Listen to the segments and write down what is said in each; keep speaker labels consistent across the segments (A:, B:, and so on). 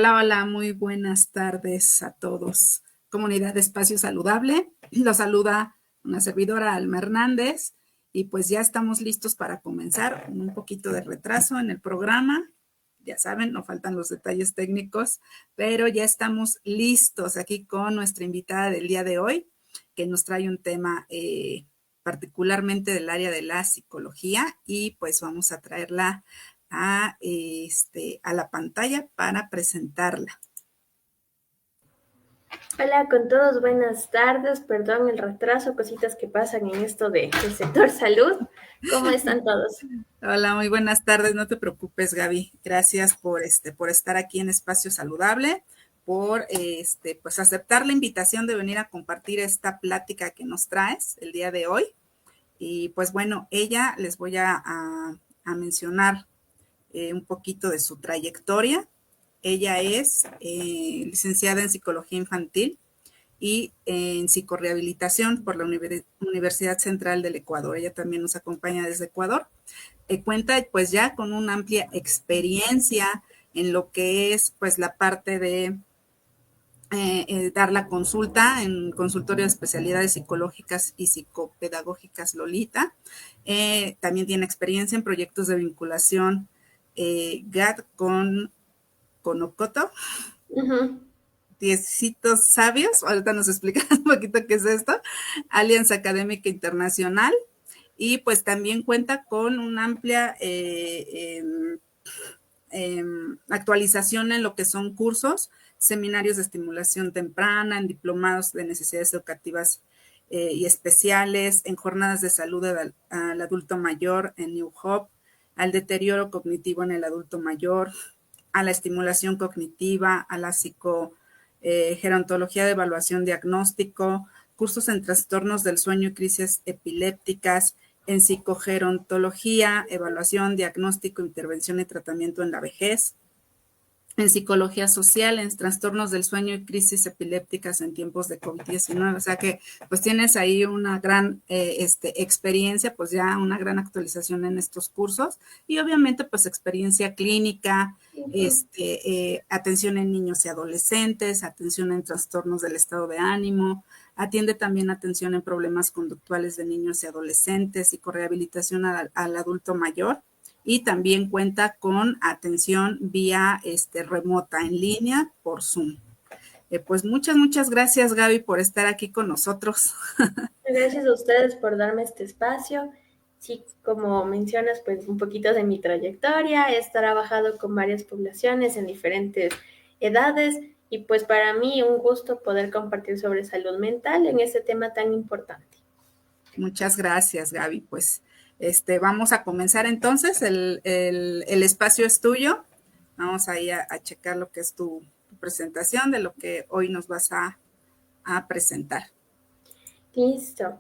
A: Hola, hola, muy buenas tardes a todos. Comunidad de Espacio Saludable, los saluda una servidora Alma Hernández y pues ya estamos listos para comenzar con un poquito de retraso en el programa. Ya saben, nos faltan los detalles técnicos, pero ya estamos listos aquí con nuestra invitada del día de hoy, que nos trae un tema particularmente del área de la psicología y pues vamos a traerla a la pantalla para presentarla.
B: Hola con todos, buenas tardes, perdón el retraso, cositas que pasan en esto del sector salud. ¿Cómo están todos?
A: Hola, muy buenas tardes, no te preocupes, Gaby. Gracias por estar aquí en Espacio Saludable, por pues aceptar la invitación de venir a compartir esta plática que nos traes el día de hoy. Y pues bueno, ella les voy a mencionar un poquito de su trayectoria. Ella es licenciada en Psicología Infantil y en psicorehabilitación por la Universidad Central del Ecuador. Ella también nos acompaña desde Ecuador. Cuenta pues ya con una amplia experiencia en lo que es pues la parte de dar la consulta en consultorio de especialidades psicológicas y psicopedagógicas Lolita. También tiene experiencia en proyectos de vinculación GAD con Ocoto.
B: Uh-huh.
A: Diecitos Sabios, ahorita nos explican un poquito qué es esto, Alianza Académica Internacional, y pues también cuenta con una amplia actualización en lo que son cursos, seminarios de estimulación temprana, en diplomados de necesidades educativas y especiales, en jornadas de salud al adulto mayor en New Hope, al deterioro cognitivo en el adulto mayor, a la estimulación cognitiva, a la gerontología de evaluación diagnóstico, cursos en trastornos del sueño y crisis epilépticas, en psicogerontología, evaluación, diagnóstico, intervención y tratamiento en la vejez, en psicología social, en trastornos del sueño y crisis epilépticas en tiempos de COVID-19. O sea que pues tienes ahí una gran experiencia, pues ya una gran actualización en estos cursos y obviamente pues experiencia clínica,
B: Uh-huh.
A: atención en niños y adolescentes, atención en trastornos del estado de ánimo, atiende también atención en problemas conductuales de niños y adolescentes, psicorehabilitación al adulto mayor y también cuenta con atención vía remota en línea por Zoom. Pues muchas gracias, Gaby, por estar aquí con nosotros.
B: Gracias a ustedes por darme este espacio. Sí, como mencionas, pues un poquito de mi trayectoria. He trabajado con varias poblaciones en diferentes edades y pues para mí un gusto poder compartir sobre salud mental en este tema tan importante.
A: Muchas gracias, Gaby. Pues vamos a comenzar entonces. El espacio es tuyo. Vamos ahí a checar lo que es tu presentación de lo que hoy nos vas a presentar.
B: Listo.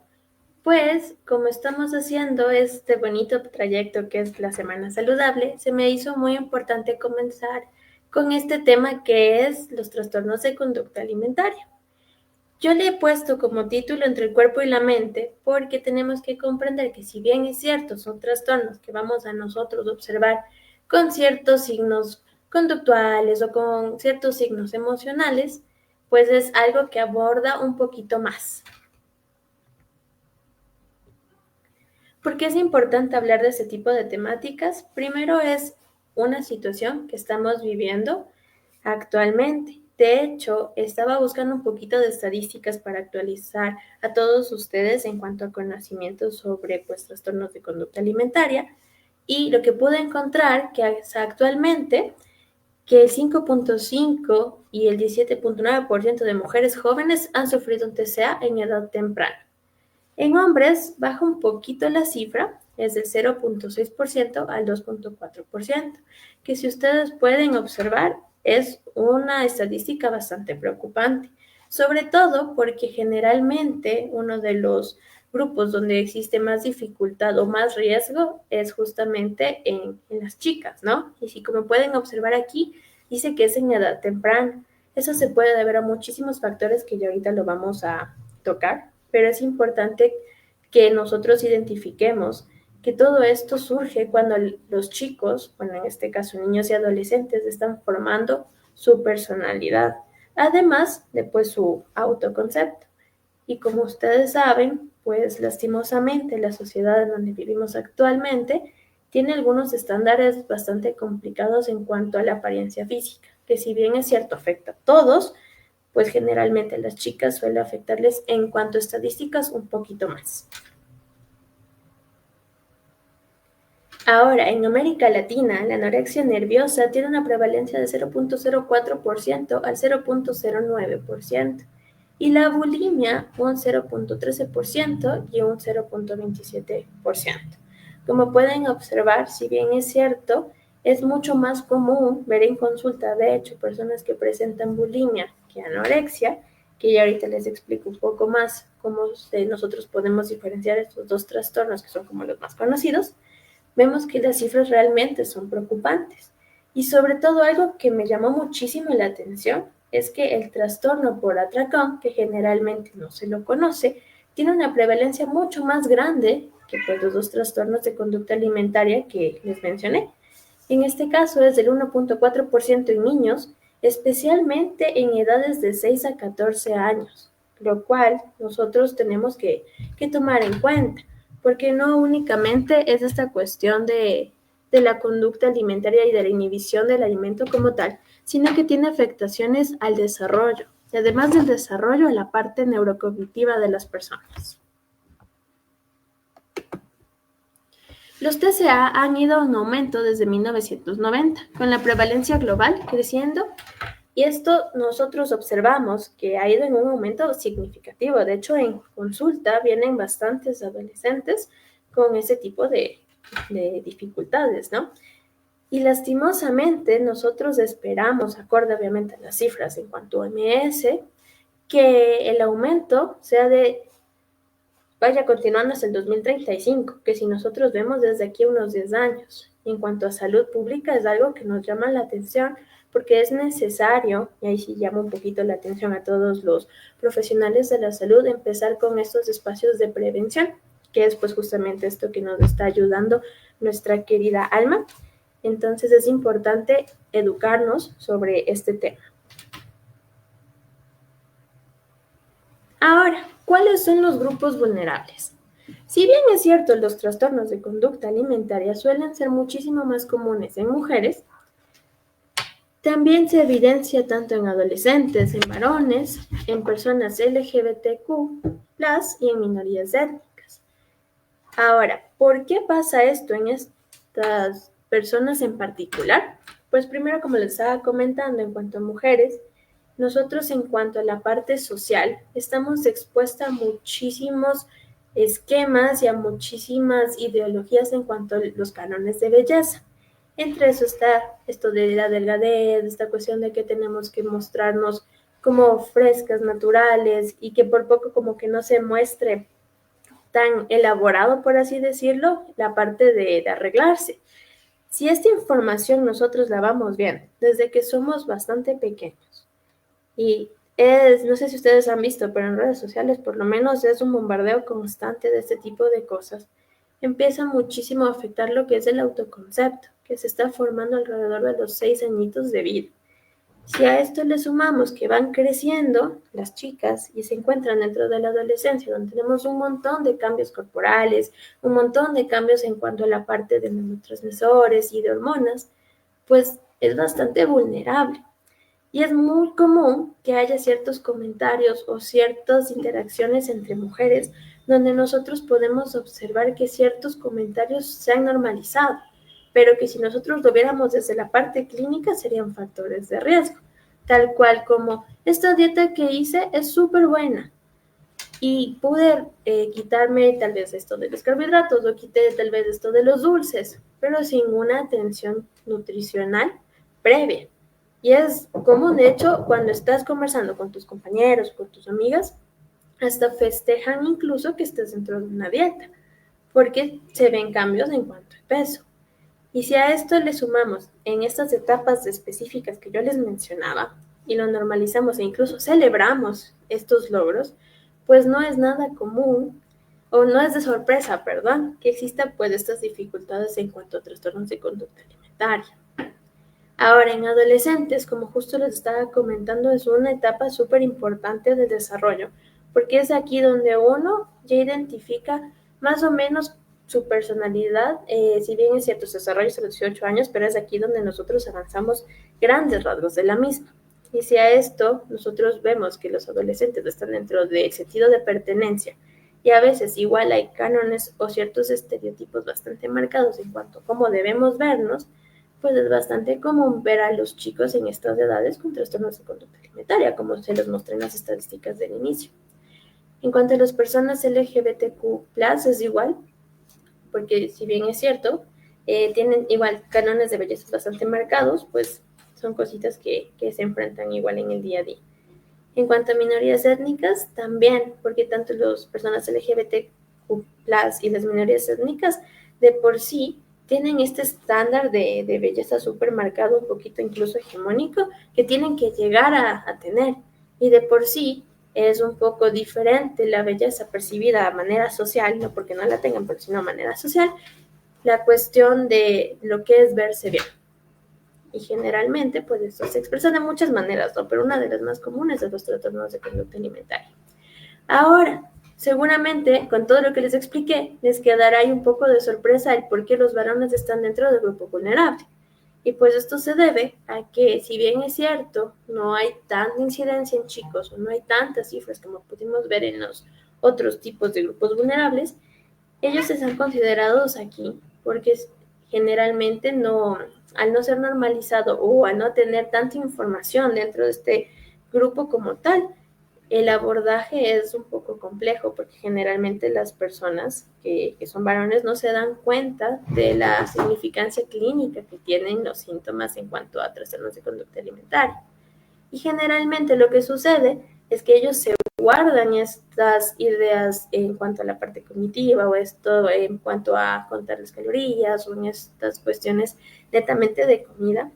B: Pues, como estamos haciendo este bonito trayecto que es la Semana Saludable, se me hizo muy importante comenzar con este tema que es los trastornos de conducta alimentaria. Yo le he puesto como título entre el cuerpo y la mente porque tenemos que comprender que si bien es cierto, son trastornos que vamos a nosotros observar con ciertos signos conductuales o con ciertos signos emocionales, pues es algo que aborda un poquito más. ¿Por qué es importante hablar de este tipo de temáticas? Primero es una situación que estamos viviendo actualmente. De hecho, estaba buscando un poquito de estadísticas para actualizar a todos ustedes en cuanto a conocimiento sobre pues, trastornos de conducta alimentaria y lo que pude encontrar que actualmente que el 5.5 y el 17.9% de mujeres jóvenes han sufrido un TCA en edad temprana. En hombres baja un poquito la cifra, es del 0.6% al 2.4%, que si ustedes pueden observar es una estadística bastante preocupante, sobre todo porque generalmente uno de los grupos donde existe más dificultad o más riesgo es justamente en las chicas, ¿no? Y si como pueden observar aquí, dice que es en edad temprana. Eso se puede deber a muchísimos factores que ya ahorita lo vamos a tocar, pero es importante que nosotros identifiquemos que todo esto surge cuando los chicos, bueno, en este caso niños y adolescentes, están formando su personalidad, además de pues su autoconcepto. Y como ustedes saben, pues lastimosamente la sociedad en donde vivimos actualmente tiene algunos estándares bastante complicados en cuanto a la apariencia física, que si bien es cierto afecta a todos, pues generalmente a las chicas suele afectarles en cuanto a estadísticas un poquito más. Ahora, en América Latina, la anorexia nerviosa tiene una prevalencia de 0.04% al 0.09% y la bulimia un 0.13% y un 0.27%. Como pueden observar, si bien es cierto, es mucho más común ver en consulta, de hecho, personas que presentan bulimia que anorexia, que ya ahorita les explico un poco más cómo nosotros podemos diferenciar estos dos trastornos que son como los más conocidos. Vemos que las cifras realmente son preocupantes. Y sobre todo algo que me llamó muchísimo la atención es que el trastorno por atracón, que generalmente no se lo conoce, tiene una prevalencia mucho más grande que pues, los dos trastornos de conducta alimentaria que les mencioné. En este caso es del 1.4% en niños, especialmente en edades de 6 a 14 años, lo cual nosotros tenemos que tomar en cuenta, porque no únicamente es esta cuestión de la conducta alimentaria y de la inhibición del alimento como tal, sino que tiene afectaciones al desarrollo, y además del desarrollo, a la parte neurocognitiva de las personas. Los TCA han ido en aumento desde 1990, con la prevalencia global creciendo, y esto nosotros observamos que ha ido en un aumento significativo. De hecho, en consulta vienen bastantes adolescentes con ese tipo de dificultades, ¿no? Y lastimosamente nosotros esperamos, acorde obviamente a las cifras en cuanto a OMS, que el aumento sea vaya continuando hasta el 2035, que si nosotros vemos desde aquí unos 10 años. Y en cuanto a salud pública es algo que nos llama la atención porque es necesario, y ahí sí llama un poquito la atención a todos los profesionales de la salud, empezar con estos espacios de prevención, que es pues justamente esto que nos está ayudando nuestra querida Alma. Entonces es importante educarnos sobre este tema. Ahora, ¿cuáles son los grupos vulnerables? Si bien es cierto, los trastornos de conducta alimentaria suelen ser muchísimo más comunes en mujeres, también se evidencia tanto en adolescentes, en varones, en personas LGBTQ+, y en minorías étnicas. Ahora, ¿por qué pasa esto en estas personas en particular? Pues primero, como les estaba comentando, en cuanto a mujeres, nosotros en cuanto a la parte social estamos expuestas a muchísimos esquemas y a muchísimas ideologías en cuanto a los cánones de belleza. Entre eso está esto de la delgadez, esta cuestión de que tenemos que mostrarnos como frescas, naturales y que por poco como que no se muestre tan elaborado, por así decirlo, la parte de arreglarse. Si esta información nosotros la vamos bien desde que somos bastante pequeños, y no sé si ustedes han visto, pero en redes sociales por lo menos es un bombardeo constante de este tipo de cosas. Empieza muchísimo a afectar lo que es el autoconcepto, que se está formando alrededor de los 6 añitos de vida. Si a esto le sumamos que van creciendo las chicas y se encuentran dentro de la adolescencia, donde tenemos un montón de cambios corporales, un montón de cambios en cuanto a la parte de neurotransmisores y de hormonas, pues es bastante vulnerable. Y es muy común que haya ciertos comentarios o ciertas interacciones entre mujeres donde nosotros podemos observar que ciertos comentarios se han normalizado, pero que si nosotros lo viéramos desde la parte clínica serían factores de riesgo, tal cual como esta dieta que hice es súper buena y pude quitarme tal vez esto de los carbohidratos o quité tal vez esto de los dulces, pero sin una atención nutricional previa. Y es común, de hecho, cuando estás conversando con tus compañeros, con tus amigas, hasta festejan incluso que estés dentro de una dieta, porque se ven cambios en cuanto al peso. Y si a esto le sumamos en estas etapas específicas que yo les mencionaba, y lo normalizamos e incluso celebramos estos logros, pues no es nada común, o no es de sorpresa, perdón, que existan pues estas dificultades en cuanto a trastornos de conducta alimentaria. Ahora, en adolescentes, como justo les estaba comentando, es una etapa súper importante del desarrollo, porque es aquí donde uno ya identifica más o menos su personalidad, si bien es cierto, se desarrolla a los 18 años, pero es aquí donde nosotros avanzamos grandes rasgos de la misma. Y si a esto nosotros vemos que los adolescentes están dentro del sentido de pertenencia, y a veces igual hay cánones o ciertos estereotipos bastante marcados en cuanto a cómo debemos vernos, pues es bastante común ver a los chicos en estas edades con trastornos de conducta alimentaria, como se les mostré en las estadísticas del inicio. En cuanto a las personas LGBTQ+, es igual, porque si bien es cierto, tienen igual cánones de belleza bastante marcados, pues son cositas que se enfrentan igual en el día a día. En cuanto a minorías étnicas, también, porque tanto las personas LGBTQ+, y las minorías étnicas de por sí tienen este estándar de belleza súper marcado, un poquito incluso hegemónico, que tienen que llegar a tener. Y de por sí es un poco diferente la belleza percibida a manera social, no porque no la tengan, pero sino a manera social, la cuestión de lo que es verse bien. Y generalmente, pues esto se expresa de muchas maneras, ¿no? Pero una de las más comunes es los trastornos de conducta alimentaria. Ahora, seguramente, con todo lo que les expliqué, les quedará ahí un poco de sorpresa el por qué los varones están dentro del grupo vulnerable. Y pues esto se debe a que, si bien es cierto, no hay tanta incidencia en chicos o no hay tantas cifras como pudimos ver en los otros tipos de grupos vulnerables, ellos están considerados aquí porque generalmente no, al no ser normalizado o al no tener tanta información dentro de este grupo como tal, el abordaje es un poco complejo porque generalmente las personas que son varones no se dan cuenta de la significancia clínica que tienen los síntomas en cuanto a trastornos de conducta alimentaria. Y generalmente lo que sucede es que ellos se guardan estas ideas en cuanto a la parte cognitiva o esto en cuanto a contar las calorías o en estas cuestiones netamente de comida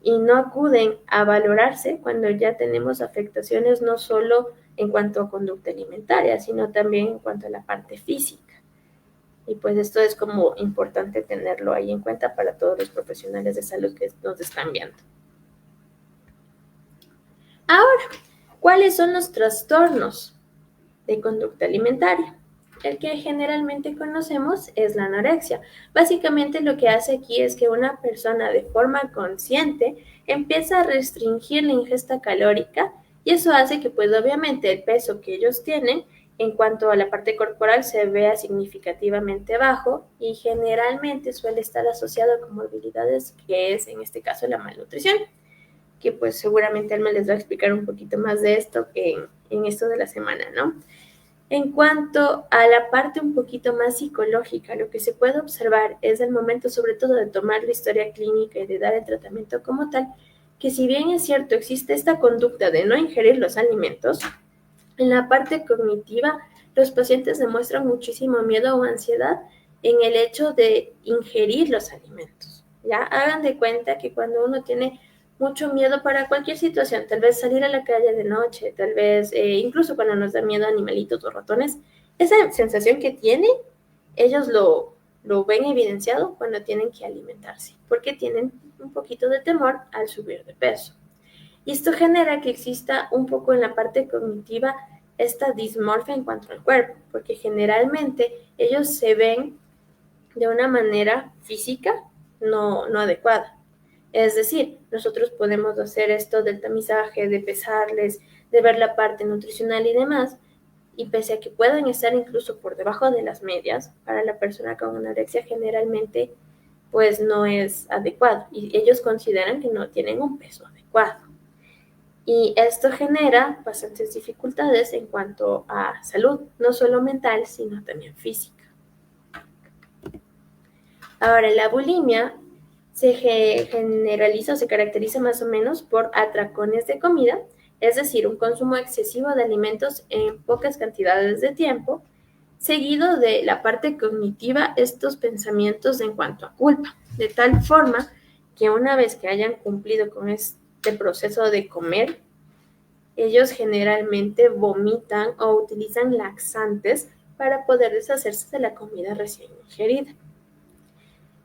B: y no acuden a valorarse cuando ya tenemos afectaciones no solo en cuanto a conducta alimentaria, sino también en cuanto a la parte física. Y pues esto es como importante tenerlo ahí en cuenta para todos los profesionales de salud que nos están viendo. Ahora, ¿cuáles son los trastornos de conducta alimentaria? El que generalmente conocemos es la anorexia. Básicamente lo que hace aquí es que una persona de forma consciente empieza a restringir la ingesta calórica y eso hace que pues obviamente el peso que ellos tienen en cuanto a la parte corporal se vea significativamente bajo y generalmente suele estar asociado a comorbilidades que es en este caso la malnutrición, que pues seguramente Alma les va a explicar un poquito más de esto en esto de la semana, ¿no? En cuanto a la parte un poquito más psicológica, lo que se puede observar es el momento sobre todo de tomar la historia clínica y de dar el tratamiento como tal, que si bien es cierto existe esta conducta de no ingerir los alimentos, en la parte cognitiva los pacientes demuestran muchísimo miedo o ansiedad en el hecho de ingerir los alimentos. Ya hagan de cuenta que cuando uno tiene mucho miedo para cualquier situación, tal vez salir a la calle de noche, tal vez incluso cuando nos da miedo a animalitos o ratones, esa sensación que tiene, ellos lo ven evidenciado cuando tienen que alimentarse, porque tienen un poquito de temor al subir de peso. Y esto genera que exista un poco en la parte cognitiva esta dismorfia en cuanto al cuerpo, porque generalmente ellos se ven de una manera física no adecuada. Es decir, nosotros podemos hacer esto del tamizaje, de pesarles, de ver la parte nutricional y demás, y pese a que puedan estar incluso por debajo de las medias, para la persona con anorexia generalmente pues no es adecuado y ellos consideran que no tienen un peso adecuado. Y esto genera bastantes dificultades en cuanto a salud, no solo mental, sino también física. Ahora, la bulimia se generaliza o se caracteriza más o menos por atracones de comida, es decir, un consumo excesivo de alimentos en pocas cantidades de tiempo, seguido de la parte cognitiva, estos pensamientos en cuanto a culpa, de tal forma que una vez que hayan cumplido con este proceso de comer, ellos generalmente vomitan o utilizan laxantes para poder deshacerse de la comida recién ingerida.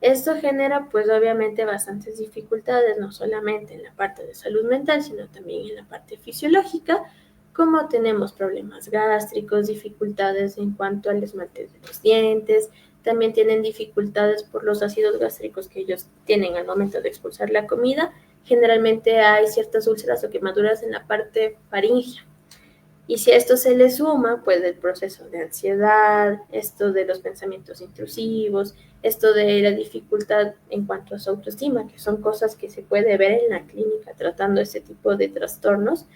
B: Esto genera pues obviamente bastantes dificultades, no solamente en la parte de salud mental, sino también en la parte fisiológica, como tenemos problemas gástricos, dificultades en cuanto al esmalte de los dientes, también tienen dificultades por los ácidos gástricos que ellos tienen al momento de expulsar la comida. Generalmente hay ciertas úlceras o quemaduras en la parte faríngea. Y si a esto se le suma, pues el proceso de ansiedad, esto de los pensamientos intrusivos, esto de la dificultad en cuanto a su autoestima, que son cosas que se puede ver en la clínica tratando este tipo de trastornos,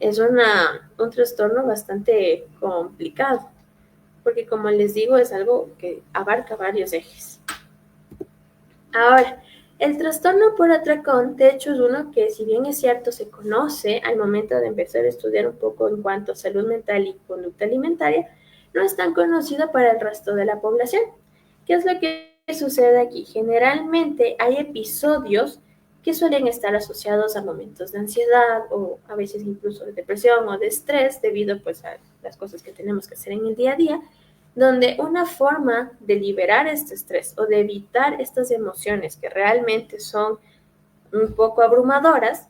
B: es un trastorno bastante complicado, porque como les digo, es algo que abarca varios ejes. Ahora, el trastorno por atracón, de hecho, es uno que, si bien es cierto, se conoce al momento de empezar a estudiar un poco en cuanto a salud mental y conducta alimentaria, no es tan conocido para el resto de la población. ¿Qué es lo que sucede aquí? Generalmente hay episodios que suelen estar asociados a momentos de ansiedad o a veces incluso de depresión o de estrés debido pues a las cosas que tenemos que hacer en el día a día, donde una forma de liberar este estrés o de evitar estas emociones que realmente son un poco abrumadoras,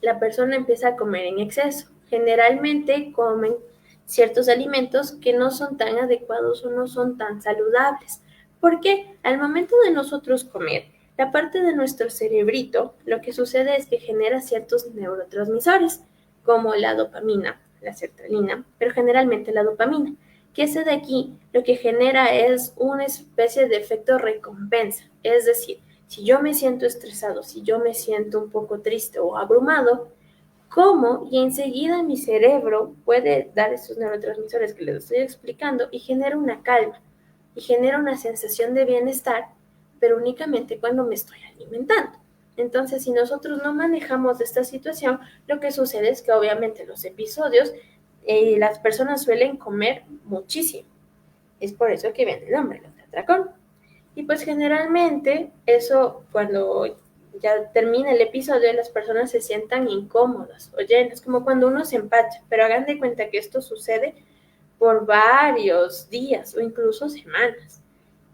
B: la persona empieza a comer en exceso. Generalmente comen ciertos alimentos que no son tan adecuados o no son tan saludables. Porque al momento de nosotros comer, la parte de nuestro cerebrito, lo que sucede es que genera ciertos neurotransmisores, como la dopamina, la sertralina, pero generalmente la dopamina, que ese de aquí lo que genera es una especie de efecto recompensa. Es decir, si yo me siento estresado, si yo me siento un poco triste o abrumado, como y enseguida mi cerebro puede dar esos neurotransmisores que les estoy explicando y genera una calma y genera una sensación de bienestar, pero únicamente cuando me estoy alimentando. Entonces, si nosotros no manejamos esta situación, lo que sucede es que obviamente los episodios, las personas suelen comer muchísimo. Es por eso que viene el nombre, los de atracón. Y pues generalmente eso cuando ya termina el episodio las personas se sientan incómodas o llenas, como cuando uno se empacha, pero hagan de cuenta que esto sucede por varios días o incluso semanas.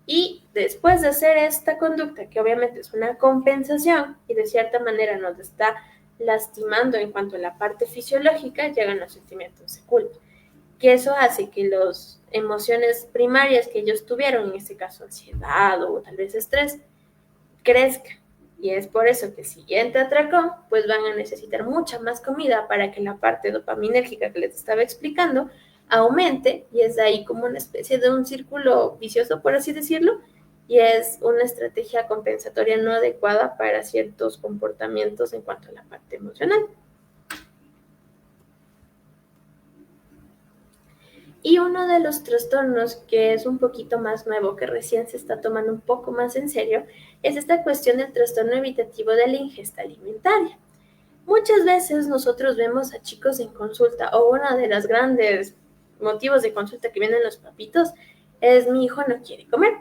B: Y después de hacer esta conducta, que obviamente es una compensación y de cierta manera nos está lastimando en cuanto a la parte fisiológica, llegan los sentimientos de culpa, que eso hace que las emociones primarias que ellos tuvieron, en este caso ansiedad o tal vez estrés, crezcan. Y es por eso que el siguiente atracón, pues van a necesitar mucha más comida para que la parte dopaminérgica que les estaba explicando aumente, y es ahí como una especie de un círculo vicioso, por así decirlo, y es una estrategia compensatoria no adecuada para ciertos comportamientos en cuanto a la parte emocional. Y uno de los trastornos que es un poquito más nuevo, que recién se está tomando un poco más en serio, es esta cuestión del trastorno evitativo de la ingesta alimentaria. Muchas veces nosotros vemos a chicos en consulta, o uno de los grandes motivos de consulta que vienen los papitos es: mi hijo no quiere comer.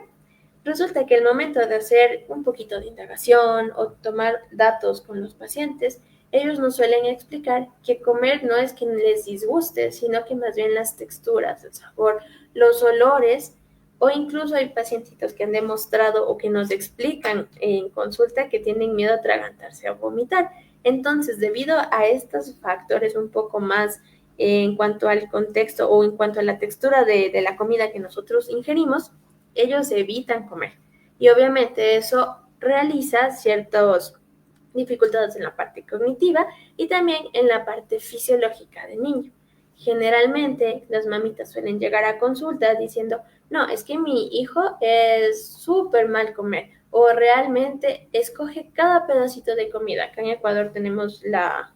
B: Resulta que el momento de hacer un poquito de indagación o tomar datos con los pacientes, ellos nos suelen explicar que comer no es que les disguste, sino que más bien las texturas, el sabor, los olores, o incluso hay pacientitos que han demostrado o que nos explican en consulta que tienen miedo a atragantarse o vomitar. Entonces, debido a estos factores un poco más en cuanto al contexto o en cuanto a la textura de la comida que nosotros ingerimos, ellos evitan comer. Y obviamente eso realiza ciertas dificultades en la parte cognitiva y también en la parte fisiológica del niño. Generalmente las mamitas suelen llegar a consulta diciendo: no, es que mi hijo es súper mal comer, o realmente escoge cada pedacito de comida. Acá en Ecuador tenemos la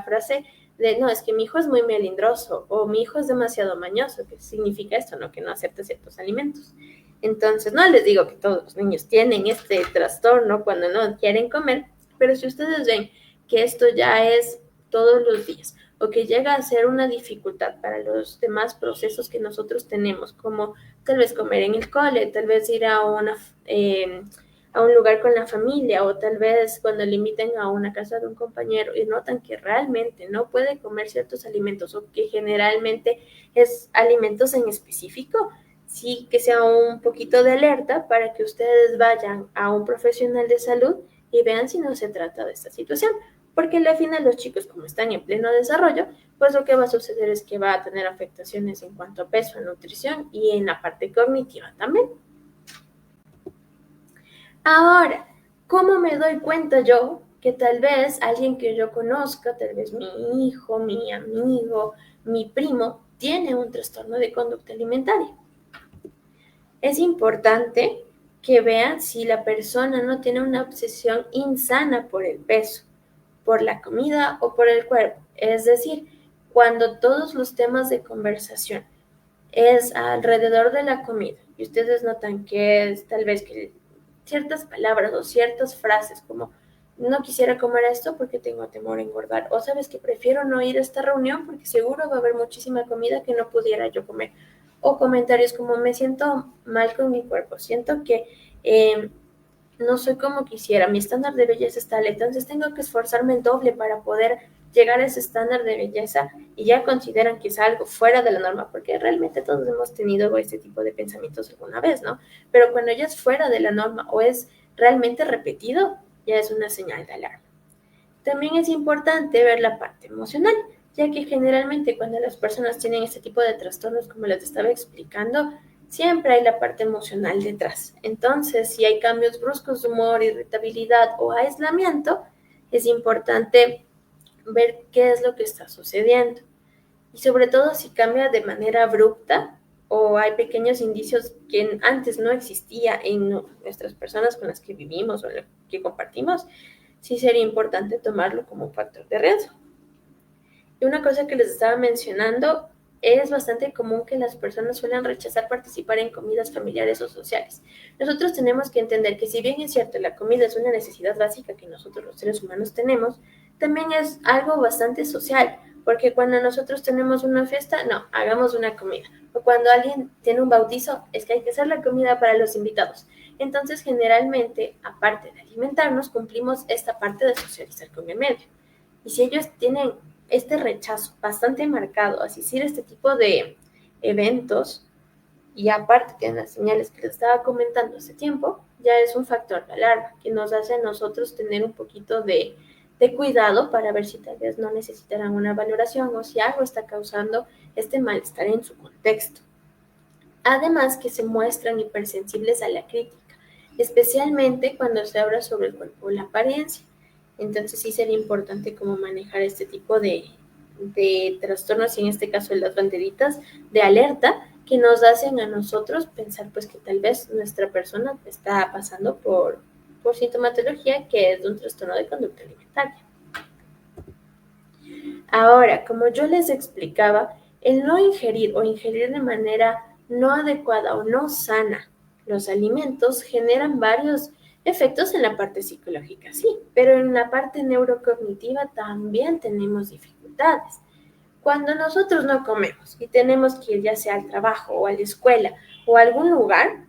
B: frase de: no, es que mi hijo es muy melindroso, o mi hijo es demasiado mañoso. ¿Qué significa esto? No, que no acepta ciertos alimentos. Entonces, no les digo que todos los niños tienen este trastorno cuando no quieren comer, pero si ustedes ven que esto ya es todos los días o que llega a ser una dificultad para los demás procesos que nosotros tenemos, como tal vez comer en el cole, tal vez ir a un lugar con la familia, o tal vez cuando le inviten a una casa de un compañero y notan que realmente no puede comer ciertos alimentos o que generalmente es alimentos en específico, sí que sea un poquito de alerta para que ustedes vayan a un profesional de salud y vean si no se trata de esta situación. Porque al final los chicos, como están en pleno desarrollo, pues lo que va a suceder es que va a tener afectaciones en cuanto a peso, a nutrición y en la parte cognitiva también. Ahora, ¿cómo me doy cuenta yo que tal vez alguien que yo conozca, tal vez mi hijo, mi amigo, mi primo, tiene un trastorno de conducta alimentaria? Es importante que vean si la persona no tiene una obsesión insana por el peso, por la comida o por el cuerpo. Es decir, cuando todos los temas de conversación es alrededor de la comida y ustedes notan que es tal vez que ciertas palabras o ciertas frases como no quisiera comer esto porque tengo temor a engordar o sabes que prefiero no ir a esta reunión porque seguro va a haber muchísima comida que no pudiera yo comer o comentarios como me siento mal con mi cuerpo, siento que no soy como quisiera, mi estándar de belleza está alto, entonces tengo que esforzarme el doble para poder llegar a ese estándar de belleza y ya consideran que es algo fuera de la norma, porque realmente todos hemos tenido este tipo de pensamientos alguna vez, ¿no? Pero cuando ya es fuera de la norma o es realmente repetido, ya es una señal de alarma. También es importante ver la parte emocional, ya que generalmente cuando las personas tienen este tipo de trastornos, como les estaba explicando, siempre hay la parte emocional detrás. Entonces, si hay cambios bruscos de humor, irritabilidad o aislamiento, es importante ver qué es lo que está sucediendo. Y sobre todo si cambia de manera abrupta o hay pequeños indicios que antes no existía en nuestras personas con las que vivimos o que compartimos, sí sería importante tomarlo como un factor de riesgo. Y una cosa que les estaba mencionando, es bastante común que las personas suelen rechazar participar en comidas familiares o sociales. Nosotros tenemos que entender que si bien es cierto, la comida es una necesidad básica que nosotros los seres humanos tenemos, también es algo bastante social, porque cuando nosotros tenemos una fiesta, no, hagamos una comida. O cuando alguien tiene un bautizo, es que hay que hacer la comida para los invitados. Entonces, generalmente, aparte de alimentarnos, cumplimos esta parte de socializar con el medio. Y si ellos tienen este rechazo bastante marcado a asistir a este tipo de eventos, y aparte que en las señales que les estaba comentando hace tiempo, ya es un factor de alarma que nos hace a nosotros tener un poquito de cuidado para ver si tal vez no necesitarán una valoración o si algo está causando este malestar en su contexto. Además que se muestran hipersensibles a la crítica, especialmente cuando se habla sobre el cuerpo o la apariencia. Entonces sí sería importante cómo manejar este tipo de trastornos y en este caso las banderitas de alerta que nos hacen a nosotros pensar pues que tal vez nuestra persona está pasando por sintomatología que es de un trastorno de conducta alimentaria. Ahora, como yo les explicaba, el no ingerir o ingerir de manera no adecuada o no sana los alimentos generan varios efectos en la parte psicológica, sí, pero en la parte neurocognitiva también tenemos dificultades. Cuando nosotros no comemos y tenemos que ir ya sea al trabajo o a la escuela o a algún lugar,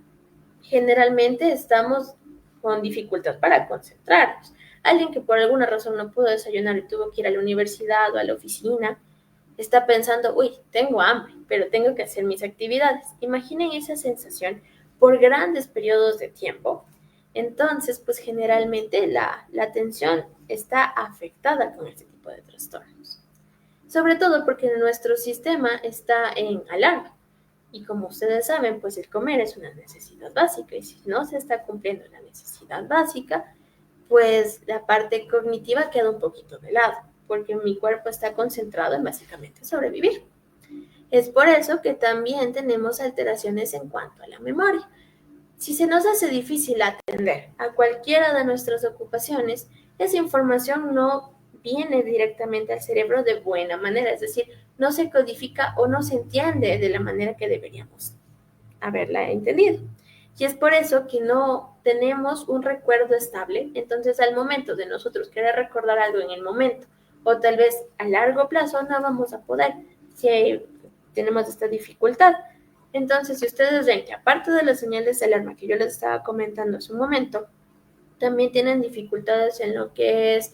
B: generalmente estamos con dificultad para concentrarnos. Alguien que por alguna razón no pudo desayunar y tuvo que ir a la universidad o a la oficina, está pensando, uy, tengo hambre, pero tengo que hacer mis actividades. Imaginen esa sensación por grandes periodos de tiempo. Entonces, pues generalmente la atención está afectada con este tipo de trastornos. Sobre todo porque nuestro sistema está en alarma. Y como ustedes saben, pues el comer es una necesidad básica y si no se está cumpliendo la necesidad básica, pues la parte cognitiva queda un poquito de lado, porque mi cuerpo está concentrado en básicamente sobrevivir. Es por eso que también tenemos alteraciones en cuanto a la memoria. Si se nos hace difícil atender a cualquiera de nuestras ocupaciones, esa información no viene directamente al cerebro de buena manera, es decir, no se codifica o no se entiende de la manera que deberíamos haberla entendido. Y es por eso que no tenemos un recuerdo estable, entonces al momento de nosotros querer recordar algo en el momento o tal vez a largo plazo no vamos a poder si tenemos esta dificultad. Entonces, si ustedes ven que aparte de las señales de alarma que yo les estaba comentando hace un momento, también tienen dificultades en lo que es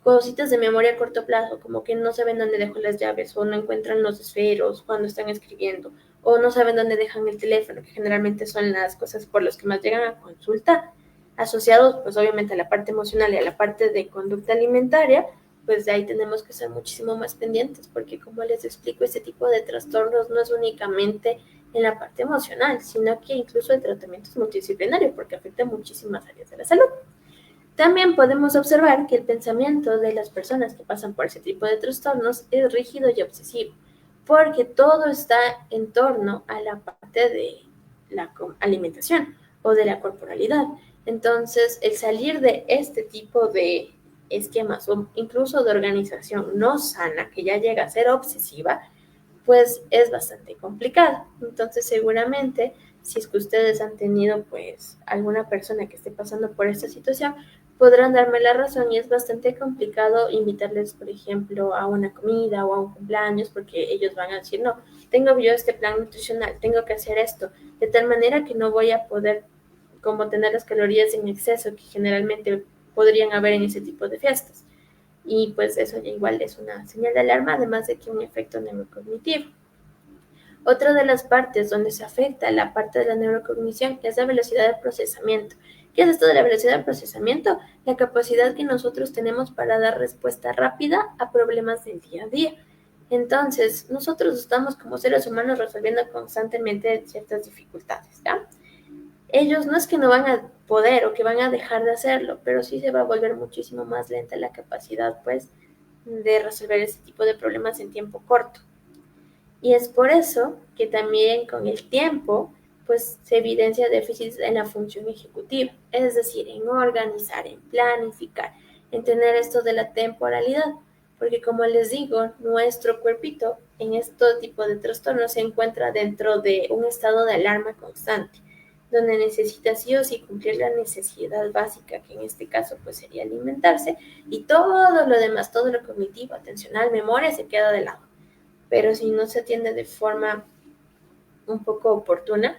B: cositas de memoria a corto plazo, como que no saben dónde dejó las llaves o no encuentran los esferos cuando están escribiendo, o no saben dónde dejan el teléfono, que generalmente son las cosas por las que más llegan a consulta, asociados pues obviamente a la parte emocional y a la parte de conducta alimentaria, pues de ahí tenemos que ser muchísimo más pendientes, porque como les explico, este tipo de trastornos no es únicamente en la parte emocional, sino que incluso el tratamiento es multidisciplinario, porque afecta muchísimas áreas de la salud. También podemos observar que el pensamiento de las personas que pasan por ese tipo de trastornos es rígido y obsesivo, porque todo está en torno a la parte de la alimentación o de la corporalidad. Entonces, el salir de este tipo de esquemas o incluso de organización no sana, que ya llega a ser obsesiva, pues es bastante complicado. Entonces, seguramente, si es que ustedes han tenido pues alguna persona que esté pasando por esta situación, podrán darme la razón y es bastante complicado invitarles, por ejemplo, a una comida o a un cumpleaños porque ellos van a decir, no, tengo yo este plan nutricional, tengo que hacer esto, de tal manera que no voy a poder como tener las calorías en exceso que generalmente podrían haber en ese tipo de fiestas. Y pues eso ya igual es una señal de alarma, además de que un efecto neurocognitivo. Otra de las partes donde se afecta la parte de la neurocognición es la velocidad de procesamiento. ¿Qué es esto de la velocidad de procesamiento? La capacidad que nosotros tenemos para dar respuesta rápida a problemas del día a día. Entonces, nosotros estamos como seres humanos resolviendo constantemente ciertas dificultades, ¿ya? Ellos no es que no van a poder o que van a dejar de hacerlo, pero sí se va a volver muchísimo más lenta la capacidad, pues, de resolver este tipo de problemas en tiempo corto. Y es por eso que también con el tiempo, pues se evidencia déficits en la función ejecutiva, es decir, en organizar, en planificar, en tener esto de la temporalidad, porque como les digo, nuestro cuerpito en este tipo de trastornos se encuentra dentro de un estado de alarma constante, donde necesita sí o sí cumplir la necesidad básica, que en este caso pues sería alimentarse, y todo lo demás, todo lo cognitivo, atencional, memoria, se queda de lado. Pero si no se atiende de forma un poco oportuna,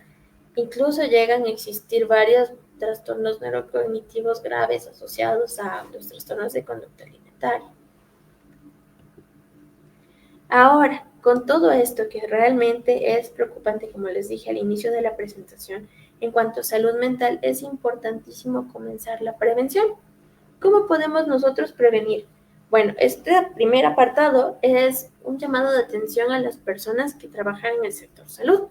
B: incluso llegan a existir varios trastornos neurocognitivos graves asociados a los trastornos de conducta alimentaria. Ahora, con todo esto que realmente es preocupante, como les dije al inicio de la presentación, en cuanto a salud mental, es importantísimo comenzar la prevención. ¿Cómo podemos nosotros prevenir? Bueno, este primer apartado es un llamado de atención a las personas que trabajan en el sector salud.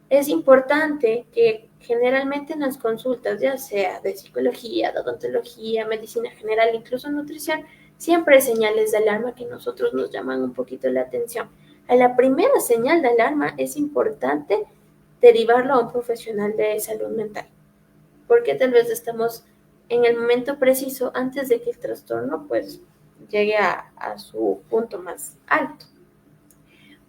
B: Es importante que generalmente en las consultas, ya sea de psicología, de odontología, medicina general, incluso nutrición, siempre hay señales de alarma que nosotros nos llaman un poquito la atención. A la primera señal de alarma es importante derivarlo a un profesional de salud mental, porque tal vez estamos en el momento preciso antes de que el trastorno pues llegue a su punto más alto.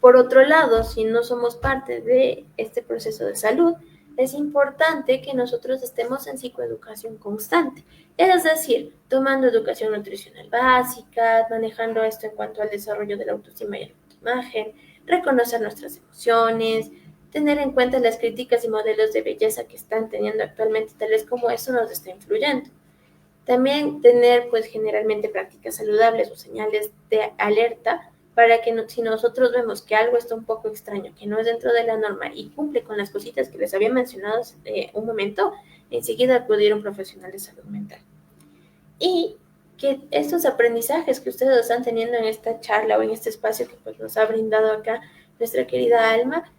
B: Por otro lado, si no somos parte de este proceso de salud, es importante que nosotros estemos en psicoeducación constante, es decir, tomando educación nutricional básica, manejando esto en cuanto al desarrollo de la autoestima y la autoimagen, reconocer nuestras emociones, tener en cuenta las críticas y modelos de belleza que están teniendo actualmente, tal vez como eso nos está influyendo. También tener pues generalmente prácticas saludables o señales de alerta para que si nosotros vemos que algo está un poco extraño, que no es dentro de la norma y cumple con las cositas que les había mencionado un momento, enseguida acudir a un profesional de salud mental. Y que estos aprendizajes que ustedes están teniendo en esta charla o en este espacio que pues nos ha brindado acá nuestra querida Alma,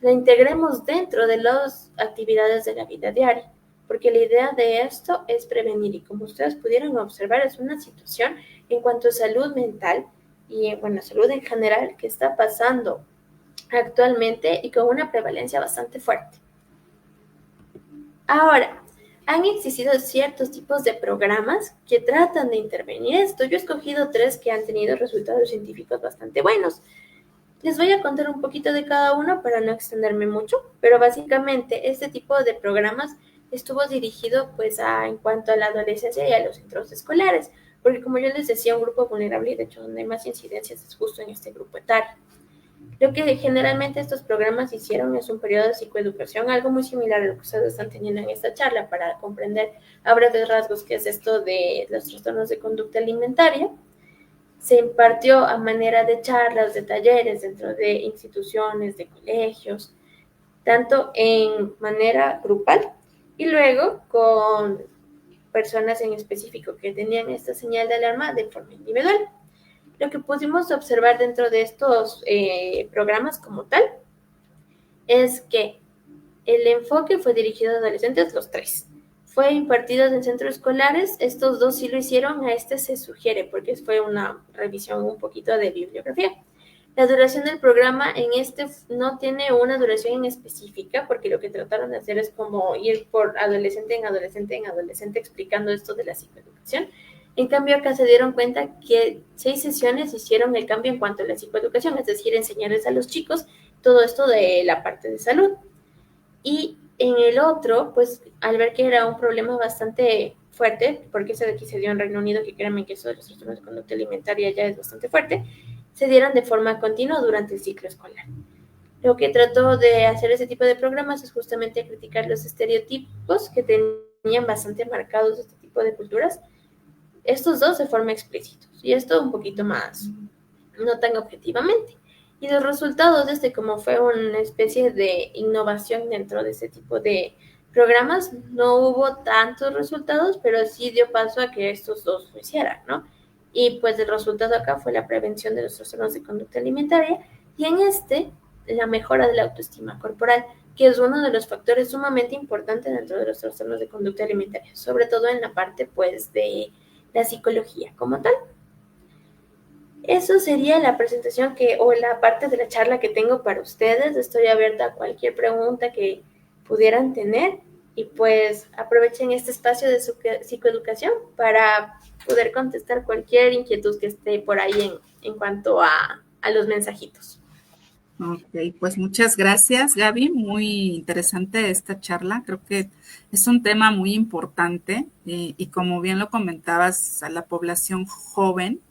B: la integremos dentro de las actividades de la vida diaria, porque la idea de esto es prevenir y como ustedes pudieron observar es una situación en cuanto a salud mental y bueno, salud en general que está pasando actualmente y con una prevalencia bastante fuerte. Ahora, han existido ciertos tipos de programas que tratan de intervenir esto. Yo he escogido 3 que han tenido resultados científicos bastante buenos. Les voy a contar un poquito de cada uno para no extenderme mucho, pero básicamente este tipo de programas estuvo dirigido pues en cuanto a la adolescencia y a los centros escolares, porque como yo les decía, un grupo vulnerable y de hecho donde hay más incidencias es justo en este grupo etario. Lo que generalmente estos programas hicieron es un periodo de psicoeducación, algo muy similar a lo que ustedes están teniendo en esta charla para comprender a breves rasgos qué es esto de los trastornos de conducta alimentaria. Se impartió a manera de charlas, de talleres dentro de instituciones, de colegios, tanto en manera grupal y luego con personas en específico que tenían esta señal de alarma de forma individual. Lo que pudimos observar dentro de estos programas como tal es que el enfoque fue dirigido a adolescentes, los tres. Fue impartido en centros escolares, estos dos sí lo hicieron, a este se sugiere, porque fue una revisión un poquito de bibliografía. La duración del programa en este no tiene una duración en específica, porque lo que trataron de hacer es como ir por adolescente en adolescente en adolescente explicando esto de la psicoeducación. En cambio, acá se dieron cuenta que 6 sesiones hicieron el cambio en cuanto a la psicoeducación, es decir, enseñarles a los chicos todo esto de la parte de salud. Y en el otro, pues al ver que era un problema bastante fuerte, porque ese de aquí se dio en Reino Unido, que créanme que eso de los trastornos de conducta alimentaria ya es bastante fuerte, se dieron de forma continua durante el ciclo escolar. Lo que trató de hacer ese tipo de programas es justamente criticar los estereotipos que tenían bastante marcados este tipo de culturas, estos dos de forma explícita, y esto un poquito más, no tan objetivamente. Y los resultados de como fue una especie de innovación dentro de ese tipo de programas, no hubo tantos resultados, pero sí dio paso a que estos dos lo hicieran, ¿no? Y pues el resultado acá fue la prevención de los trastornos de conducta alimentaria y en la mejora de la autoestima corporal, que es uno de los factores sumamente importantes dentro de los trastornos de conducta alimentaria, sobre todo en la parte pues de la psicología como tal. Eso sería la presentación o la parte de la charla que tengo para ustedes. Estoy abierta a cualquier pregunta que pudieran tener y pues aprovechen este espacio de psicoeducación para poder contestar cualquier inquietud que esté por ahí en cuanto a los mensajitos.
A: Ok, pues muchas gracias, Gaby. Muy interesante esta charla. Creo que es un tema muy importante y como bien lo comentabas, a la población joven,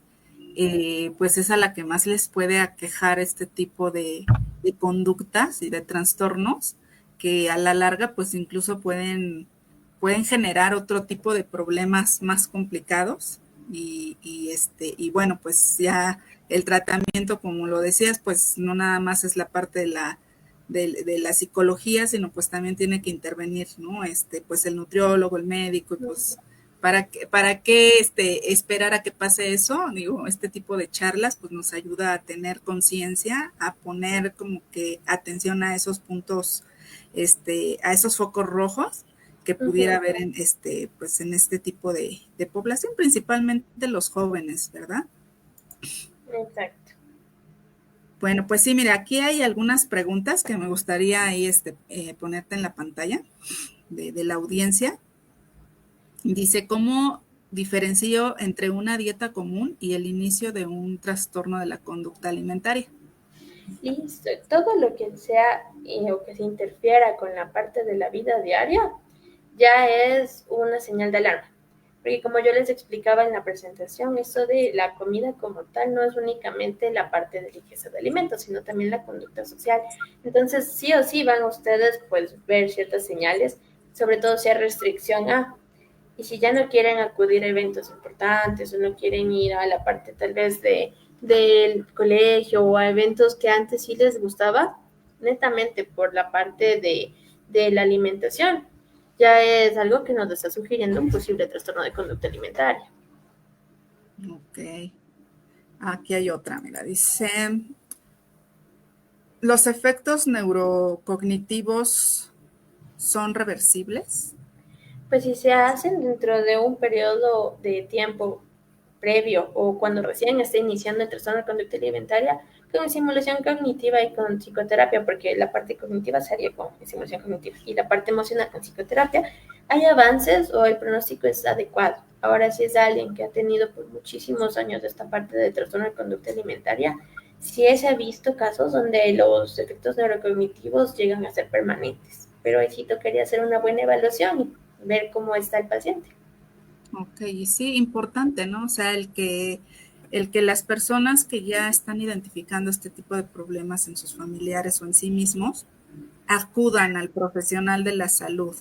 A: pues es a la que más les puede aquejar este tipo de conductas y de trastornos que a la larga pues incluso pueden generar otro tipo de problemas más complicados y bueno, pues ya el tratamiento, como lo decías, pues no nada más es la parte de la psicología, sino pues también tiene que intervenir, ¿no? Pues el nutriólogo, el médico, pues para qué esperar a que pase eso. Digo, este tipo de charlas pues nos ayuda a tener conciencia, a poner como que atención a esos puntos, a esos focos rojos que pudiera haber en pues en este tipo de población, principalmente los jóvenes, ¿verdad?
B: Exacto.
A: Bueno, pues sí, mira, aquí hay algunas preguntas que me gustaría ahí ponerte en la pantalla de la audiencia. Dice, ¿cómo diferencio entre una dieta común y el inicio de un trastorno de la conducta alimentaria?
B: Listo. Todo lo que sea o que se interfiera con la parte de la vida diaria ya es una señal de alarma. Porque como yo les explicaba en la presentación, eso de la comida como tal no es únicamente la parte de limpieza de alimentos, sino también la conducta social. Entonces, sí o sí van ustedes pues ver ciertas señales, sobre todo si hay restricción a, y si ya no quieren acudir a eventos importantes o no quieren ir a la parte tal vez del colegio o a eventos que antes sí les gustaba, netamente por la parte de la alimentación, ya es algo que nos está sugiriendo un posible trastorno de conducta alimentaria.
A: Ok. Aquí hay otra, mira, dice, ¿los efectos neurocognitivos son reversibles?
B: Pues si se hacen dentro de un periodo de tiempo previo o cuando recién está iniciando el trastorno de conducta alimentaria, con estimulación cognitiva y con psicoterapia, porque la parte cognitiva sería con estimulación cognitiva y la parte emocional con psicoterapia, hay avances o el pronóstico es adecuado. Ahora, si es alguien que ha tenido por muchísimos años esta parte de trastorno de conducta alimentaria, sí se ha visto casos donde los efectos neurocognitivos llegan a ser permanentes, pero ahí sí tocaría hacer una buena evaluación y ver cómo está el paciente.
A: Ok, y sí, importante, ¿no? O sea, el que las personas que ya están identificando este tipo de problemas en sus familiares o en sí mismos, acudan al profesional de la salud.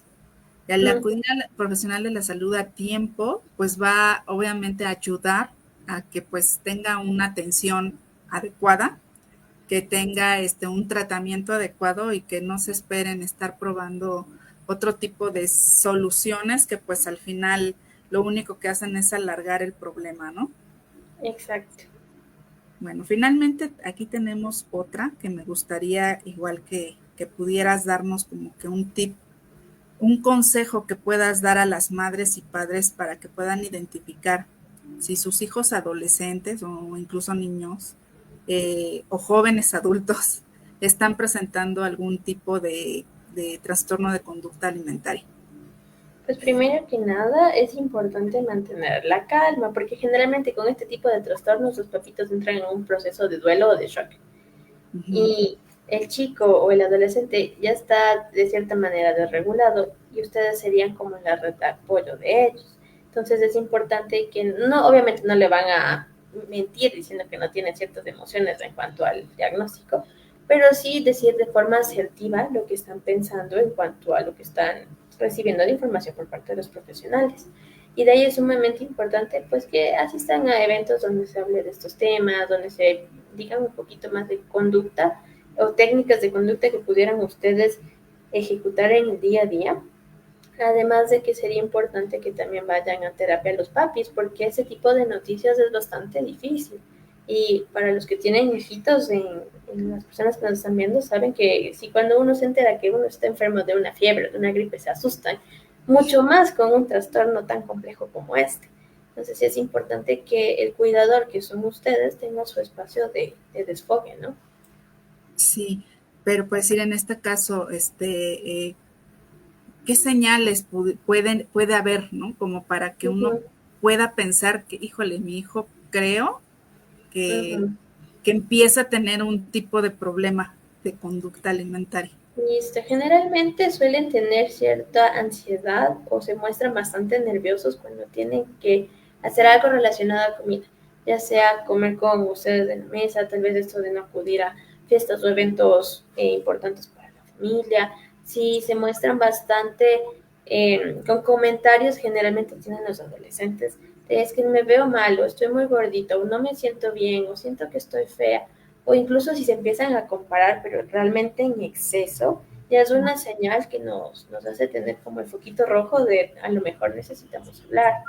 A: Y al acudir al profesional de la salud a tiempo, pues va obviamente a ayudar a que pues tenga una atención adecuada, que tenga un tratamiento adecuado y que no se esperen estar probando otro tipo de soluciones que pues al final lo único que hacen es alargar el problema, ¿no?
B: Exacto.
A: Bueno, finalmente aquí tenemos otra que me gustaría igual que pudieras darnos como que un tip, un consejo que puedas dar a las madres y padres para que puedan identificar si sus hijos adolescentes o incluso niños o jóvenes adultos están presentando algún tipo de trastorno de conducta alimentaria.
B: Pues primero que nada es importante mantener la calma, porque generalmente con este tipo de trastornos los papitos entran en un proceso de duelo o de shock.
A: Uh -huh.
B: Y el chico o el adolescente ya está de cierta manera desregulado y ustedes serían como la red de apoyo de ellos. Entonces es importante que no, obviamente no le van a mentir diciendo que no tiene ciertas emociones en cuanto al diagnóstico, pero sí decir de forma asertiva lo que están pensando en cuanto a lo que están recibiendo de información por parte de los profesionales. Y de ahí es sumamente importante pues que asistan a eventos donde se hable de estos temas, donde se digan un poquito más de conducta o técnicas de conducta que pudieran ustedes ejecutar en el día a día. Además de que sería importante que también vayan a terapia los papis, porque ese tipo de noticias es bastante difícil. Y para los que tienen hijitos, en las personas que nos están viendo, saben que si cuando uno se entera que uno está enfermo de una fiebre, de una gripe, se asustan, mucho más con un trastorno tan complejo como este. Entonces sí es importante que el cuidador, que son ustedes, tenga su espacio de desfogue, ¿no?
A: Sí, pero pues ir en este caso, ¿qué señales puede haber, ¿no? Como para que uno
B: Uh-huh.
A: pueda pensar que, híjole, mi hijo creo que,
B: Uh-huh.
A: que empieza a tener un tipo de problema de conducta alimentaria.
B: Listo. Generalmente suelen tener cierta ansiedad o se muestran bastante nerviosos cuando tienen que hacer algo relacionado a comida, ya sea comer con ustedes en la mesa, tal vez esto de no acudir a fiestas o eventos importantes para la familia. Si se muestran bastante con comentarios, generalmente tienen los adolescentes, de, es que me veo mal o estoy muy gordita o no me siento bien o siento que estoy fea o incluso si se empiezan a comparar, pero realmente en exceso, ya es una señal que nos hace tener como el foquito rojo de a lo mejor necesitamos hablar.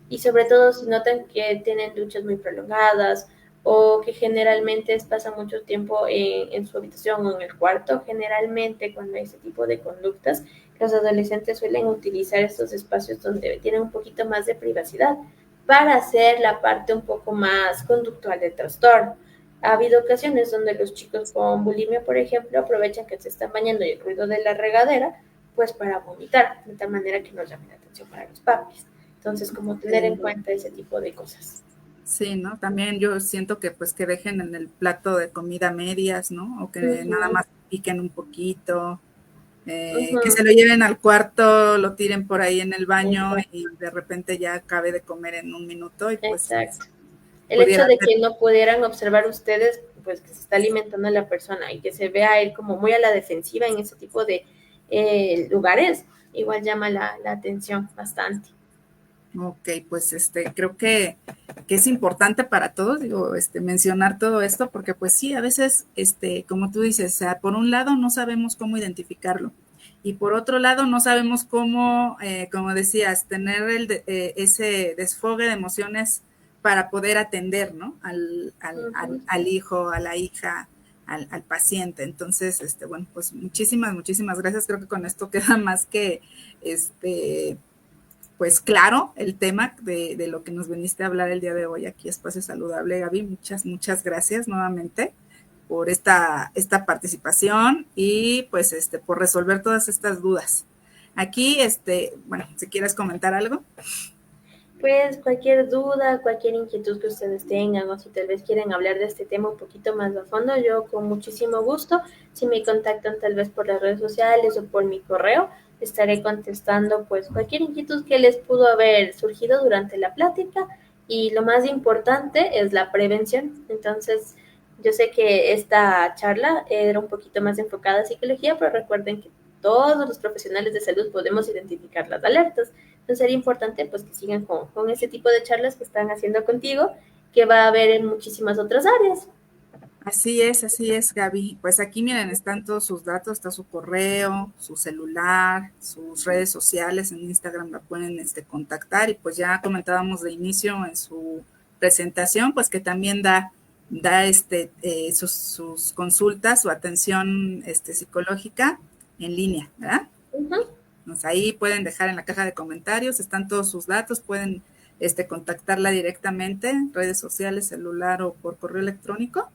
B: Y sobre todo si notan que tienen duchas muy prolongadas o que generalmente pasan mucho tiempo en su habitación o en el cuarto, generalmente cuando hay ese tipo de conductas, los adolescentes suelen utilizar estos espacios donde tienen un poquito más de privacidad para hacer la parte un poco más conductual del trastorno. Ha habido ocasiones donde los chicos con bulimia, por ejemplo, aprovechan que se están bañando y el ruido de la regadera, pues para vomitar, de tal manera que nos llame la atención para los papis. Entonces, como tener en cuenta ese tipo de cosas.
A: Sí, ¿no? También yo siento que pues que dejen en el plato de comida medias, ¿no? O que nada
B: Uh-huh.
A: más piquen un poquito, que
B: Uh-huh.
A: se lo lleven al cuarto, lo tiren por ahí en el baño
B: Exacto.
A: y de repente ya acabe de comer en un minuto y pues
B: Exacto. El hecho
A: pudiera
B: de
A: ser.
B: que no pudieran observar ustedes, pues que se está alimentando la persona y que se vea él como muy a la defensiva en ese tipo de lugares, igual llama la atención bastante.
A: Ok, pues creo que es importante para todos, digo, mencionar todo esto, porque pues sí, a veces, como tú dices, o sea, por un lado no sabemos cómo identificarlo, y por otro lado no sabemos cómo, como decías, tener ese desfogue de emociones para poder atender, ¿no?
B: Uh-huh.
A: Al hijo, a la hija, al paciente. Entonces, bueno, pues muchísimas gracias. Creo que con esto queda más que, pues claro, el tema de lo que nos viniste a hablar el día de hoy aquí, Espacio Saludable. Gaby, muchas gracias nuevamente por esta participación y pues por resolver todas estas dudas. Aquí, bueno, si quieres comentar algo.
B: Pues cualquier duda, cualquier inquietud que ustedes tengan o si tal vez quieren hablar de este tema un poquito más a fondo, yo con muchísimo gusto, si me contactan tal vez por las redes sociales o por mi correo, estaré contestando pues cualquier inquietud que les pudo haber surgido durante la plática y lo más importante es la prevención. Entonces, yo sé que esta charla era un poquito más enfocada a psicología, pero recuerden que todos los profesionales de salud podemos identificar las alertas. Entonces sería importante pues que sigan con ese tipo de charlas que están haciendo contigo que va a haber en muchísimas otras áreas.
A: Así es, Gaby. Pues aquí miren, están todos sus datos, está su correo, su celular, sus redes sociales, en Instagram la pueden contactar y pues ya comentábamos de inicio en su presentación, pues que también da sus consultas, su atención psicológica en línea, ¿verdad?
B: Ujú.
A: Pues ahí pueden dejar en la caja de comentarios, están todos sus datos, pueden contactarla directamente en redes sociales, celular o por correo electrónico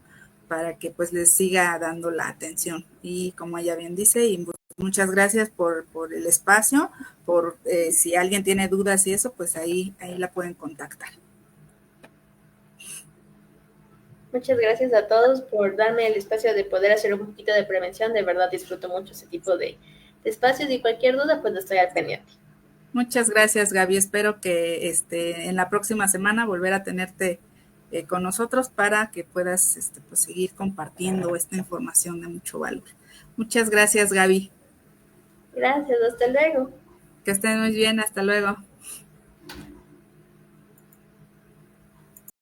A: para que pues les siga dando la atención. Y como ella bien dice, y muchas gracias por el espacio, por si alguien tiene dudas y eso, pues ahí la pueden contactar.
B: Muchas gracias a todos por darme el espacio de poder hacer un poquito de prevención. De verdad disfruto mucho ese tipo de espacios y cualquier duda, pues estoy al pendiente.
A: Muchas gracias, Gaby. Espero que en la próxima semana volver a tenerte con nosotros para que puedas pues, seguir compartiendo esta información de mucho valor. Muchas gracias, Gaby.
B: Gracias, hasta luego.
A: Que estén muy bien. Hasta luego.